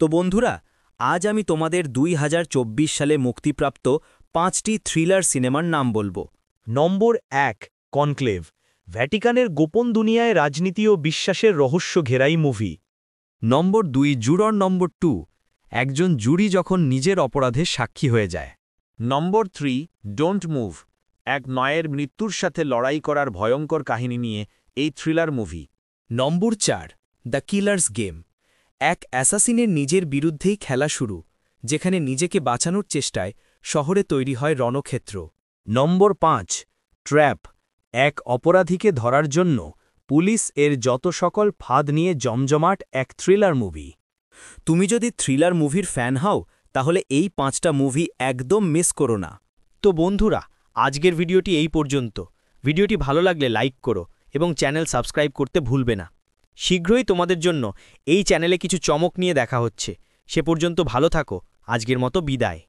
তো বন্ধুরা, আজ আমি তোমাদের 2024 সালে মুক্তিপ্রাপ্ত 5টি থ্রিলার সিনেমার নাম বলবো। নম্বর 1, কনক্লেভ। ভ্যাটিকানের গোপন দুনিয়ায় রাজনীতি ও বিশ্বাসের রহস্য ঘেরাই মুভি। নম্বর 2, জুরর। নম্বর 2, একজন জুরি যখন নিজের অপরাধে সাক্ষী হয়ে যায়। নম্বর 3, ডোন্ট মুভ। এক নয়ের মৃত্যুর সাথে লড়াই করার ভয়ঙ্কর কাহিনী নিয়ে এই thriller movie. Number 4, the killers game. এক অ্যাসাসিনের নিজের বিরুদ্ধেই খেলা শুরু, যেখানে নিজেকে বাঁচানোর চেষ্টায় শহরে তৈরি হয় রণক্ষেত্র। নম্বর 5, ট্র্যাপ। এক অপরাধীকে ধরার জন্য পুলিশ এর যত সকল ফাঁদ নিয়ে জমজমাট এক থ্রিলার মুভি। তুমি যদি থ্রিলার মুভির ফ্যান হও, তাহলে এই 5টা মুভি একদম মিস করো না। তো বন্ধুরা, আজকের ভিডিওটি এই পর্যন্ত। ভিডিওটি ভালো লাগলে লাইক করো এবং চ্যানেল সাবস্ক্রাইব করতে ভুলবে না। শীঘ্রই তোমাদের জন্য এই চ্যানেলে কিছু চমক নিয়ে দেখা হচ্ছে। সে পর্যন্ত ভালো থাকো। আজকের মতো বিদায়।